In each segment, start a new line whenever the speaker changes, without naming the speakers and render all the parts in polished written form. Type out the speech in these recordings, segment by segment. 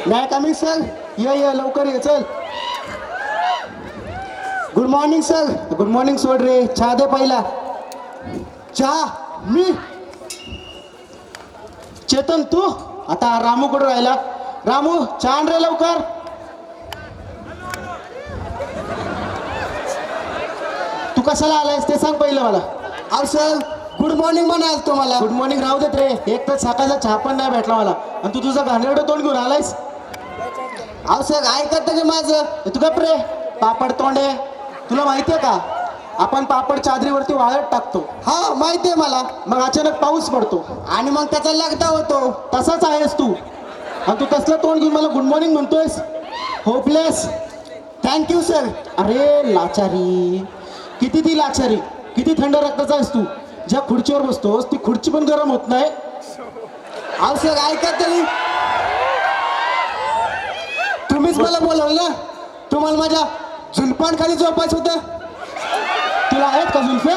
नाही कमी सर. ये लवकर ये चल. Good morning sir. Good morning सोड रे. चहा दे पहिला. चहा मी. चेतन तू. आता रामू कुठं राहिला. रामू चहा आण रे लवकर. तू कशाला आलायस ते सांग पहिलं मला. अहो सर गुड मॉर्निंग म्हणाल तुम्हाला. गुड मॉर्निंग राहू देत रे. एक तर सकाळचा चहा पण नाही भेटला मला आणि तू तुझं घाणेरडं तोंड घेऊन आलायस. अहो सर ऐकत की माझं. तू गप रे पापड तोंडे. तुला माहितीये का आपण पापड चादरीवरती वाळत टाकतो. हा माहितीये मला. मग अचानक पाऊस पडतो आणि मग त्याचा लगदा होतो. तसाच आहेस तू. आणि तू तसलं तोंड घेऊन मला गुड मॉर्निंग म्हणतोयस. होपलेस. Thank you sir. अरे लाचारी. किती ती लाचारी. किती थंड रक्ताचा आहेस तू. ज्या खुर्चीवर बसतोस ती खुर्ची पण गरम होत नाही. अहो सर ऐका तरी. तुम्हीच मला बोलवलं ना. तुम्हाला माझ्या जुलपांखाली झोपायचं होतं. तुला आहेत का जुल्फे.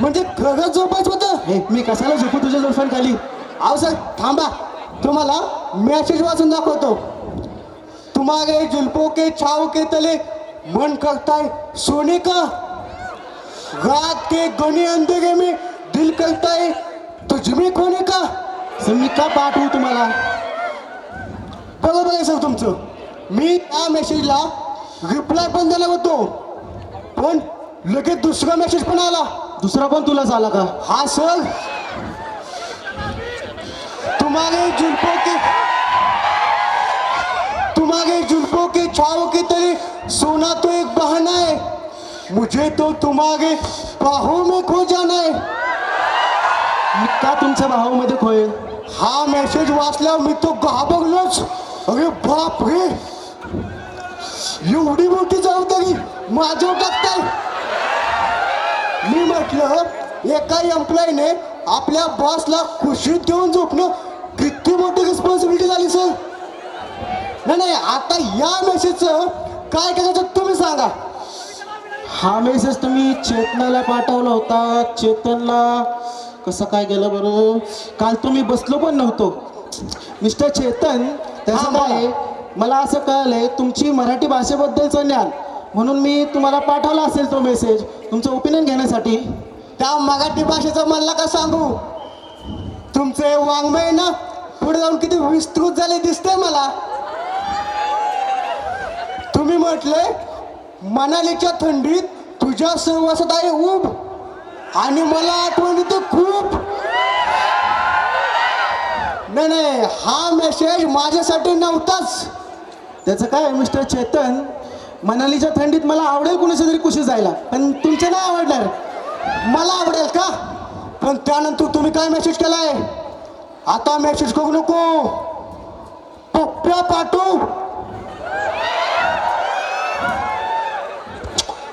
म्हणजे खरंच झोपायचं होतं. हे मी कशाला झोपू तुझ्या जुल्फांखाली. अहो सर थांबा तुम्हाला मेसेज वाचून दाखवतो. तुम्हारे जुल्फों के छाव के तले मन करता है सोने का. रात के घने अंधेरे में दिल करता है तुझमें खोने का. सर मी का पाठवू तुम्हाला. बरोबर आहे सर तुमचं. मी त्या मेसेजला रिप्लाय पण दिला होतो पण लगेच दुसरा मेसेज पण आला. दुसरा पण तुलाच आला का. हा सर. तुम्हारे जुल्फों के छाव के तले सोना तो एक बहाना है. मुझे तो तुम्हारे बाहों में खो जाना है. मी का तुमच्या बाहोमध्ये खोय. हा मेसेज वाचल्यावर मी तो घाबरलोच. अरे बाप रे एवढी मोठी जबाबदारी माझ्यावर टाकताय. मी म्हटलं एका एम्प्लॉयने आपल्या बॉसला खुशीत घेऊन झोपणं किती मोठी रिस्पॉन्सिबिलिटी झाली सर. नाही आता या मेसेजचं काय करायचं तुम्ही सांगा. हा मेसेज तुम्ही चेतनाला पाठवला होता. चेतनला कसं काय गेलं बरं. काल तुम्ही बसलो पण नव्हतो. मिस्टर चेतन त्याचं काय मला असं कळलंय तुमची मराठी भाषेबद्दलचं ज्ञान म्हणून मी तुम्हाला पाठवला असेल तो मेसेज तुमचं ओपिनियन घेण्यासाठी. त्या मराठी भाषेचं मला का सांगू. तुमचे वाङ्मय ना पुढे जाऊन किती विस्तृत झाले दिसतंय मला. तुम्ही म्हटले मनालीच्या थंडीत तुझ्या सहवासात आहे ऊब आणि मला आठवण येते खूप. नाही हा मेसेज माझ्यासाठी नव्हताच. त्याचं काय मिस्टर चेतन मनालीच्या थंडीत मला आवडेल कुणाच्या तरी कुशी जायला पण तुमच्या नाही आवडणार. मला आवडेल का. पण त्यानंतर तुम्ही काय मेसेज केलाय. आता मेसेज करू नको. पप्प्या पाठवू.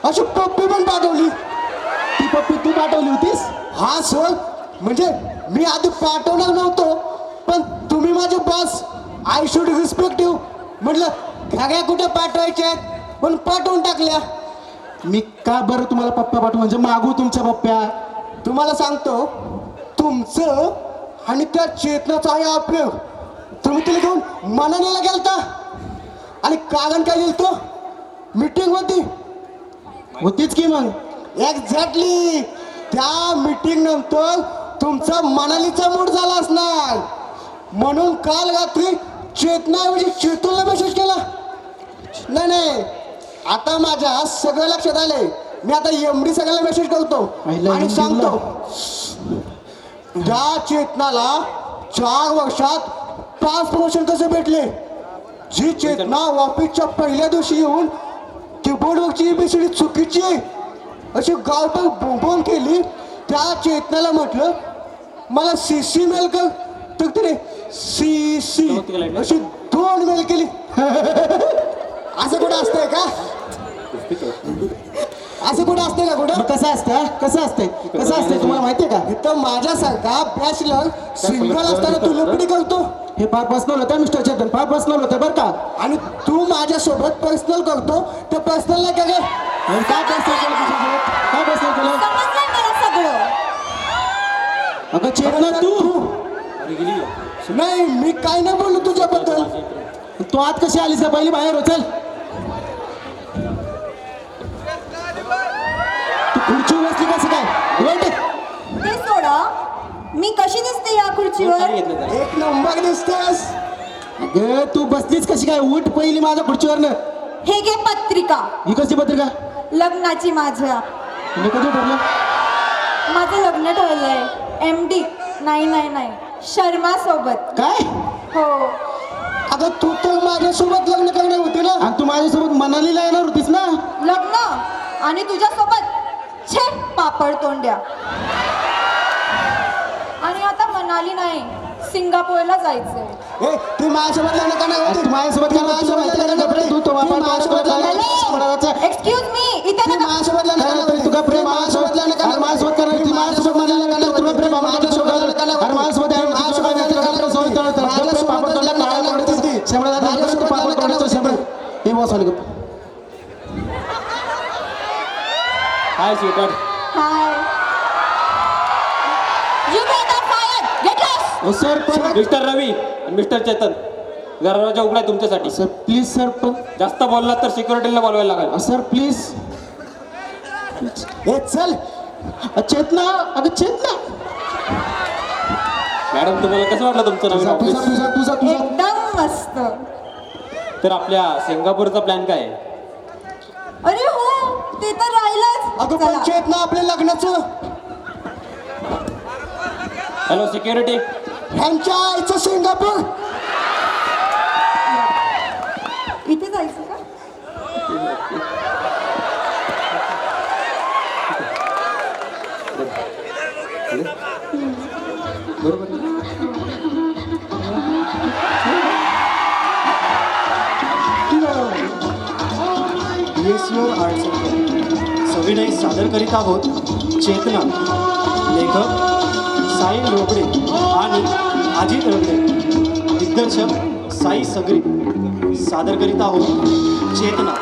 अशी पप्पी पण पाठवली. ती पप्पी तू पाठवली होतीस. हा सर म्हणजे मी आधी पाठवणार नव्हतो पण तुम्ही माझे boss I should respect you म्हटलं घ्या कुठे पाठवायच्या पण पाठवून टाकल्या. मी का बरं तुम्हाला पप्प्या पाठवू म्हणजे मागू तुमच्या पप्प्या. तुम्हाला सांगतो तुमचं आणि त्या चेतनाचं आहे आपलं. तुम्ही तिला घेऊन मनालीला गेलता आणि कारण काय दिलं मीटिंग होतीच की मग एक्झॅक्टली त्या मीटिंग नंतर तुमचा मनालीचा मूड झाला असणार म्हणून काल रात्री चेतनाऐवजी चेतनला मेसेज केला. नाही आता माझ्या सगळं लक्षात आलंय. मी आता एमडी सगळ्याला मेसेज करतो आणि सांगतो त्या चेतनाला 4 वर्षात 5 प्रमोशन कसे भेटले. जी चेतना ऑफिसच्या पहिल्या दिवशी येऊन कीबोर्डवरची एबीसीडी चुकीची अशी गावभर बोंबोन केली. त्या चेतनाला म्हटलं मला सीसी मेल कर तर तिने सीसी अशी 2 मेल केली. असं कुठं असतंय का. असं कुठं असतंय का कुठं. कसं असतंय तुम्हाला माहितीये का. इथं माझ्यासारखा बॅचलर सिंगल असताना तू लपडी करतो. हे फार पर्सनल होतं मिस्टर चेतन. फार पर्सनल होतं बरं का. आणि तू माझ्यासोबत पर्सनल करतो ते पर्सनल नाही का गे. काय पर्सनल केलं अगं चेतना तू. नाही मी काय नाही बोललो तुझ्याबद्दल. तू आत कशी आलीस का? पहिली बाहेर हो, चल. तू खुर्चीवर बसली कसं काय? उलट.
ते सोडा, मी कशी दिसते या खुर्चीवर?
एक नंबर दिसतेस. अगं तू बसलीस कशी काय? उठ पहिली माझ्या खुर्चीवरनं.
हे घे पत्रिका,
ही कशी पत्रिका?
लग्नाची माझ्या.
तुला कधी ठरलं?
माझं लग्न ठरलंय MD 999 शर्मा सोबत.
काय?
हो.
अगं तू तर माझ्यासोबत लग्न करणार होती ना? आणि तू माझ्यासोबत मनालीला येणार होतीस ना?
लग्न आणि तुझ्यासोबत छे पापड तोंड्या. आणि आता मनाली नाही, सिंगापूरला जायचंय.
ए, तू माझ्यासोबत लग्न करणार होती? तू माझ्यासोबत करणार होती? तू तो बाबा माझ्यासोबत लग्न.
एक्सक्यूज मी, इथे नका.
माझ्यासोबत लग्न करणार होती? तुला प्रेम माझ्यासोबत लग्न करणार? माझ्यासोबत करणार होती? माझ्यासोबत मला लग्न करणार? तुला प्रेम माझ्यासोबत लग्न करणार? अरे माझ्यासोबत आहे, माझ्यासोबत लग्न करणार? सोबत करणार? पापड तोंडा काळा पडतेस ती. शेंबडा दादा पापड तोंडाचं शेंबडा. हे बॉस आले गप्प.
Hi sweeter.
Hi. You get fired. Get lost.
Oh sir पण
मिस्टर रवी आणि मिस्टर चेतन, दरवाजा उघडा तुमच्यासाठी.
सर प्लीज सर पण
जास्त बोललात तर सिक्युरिटीला बोलवायला लागेल.
Sir please. ए चल. चेतना, अगं चेतना.
मॅडम तुम्हाला कसं वाटलं तुमचं नवीन ऑफिस?
तुझा
एकदम मस्त.
तर आपल्या सिंगापूरचा प्लॅन काय आहे?
अरे हो, ते तर राहिलंच.
अगं
चला.
पण चेतना आपल्या लग्नाचं.
Hello security.
ह्यांच्या आईचं सिंगापूर.
इथे जायचं का?
BSUR आर्ट सेंटर सविनय सादर करीत आहोत चेतना. लेखक साई रोबडे आणि अजित रगडे. दिग्दर्शक साई सगरी. सादर करीत आहोत चेतना.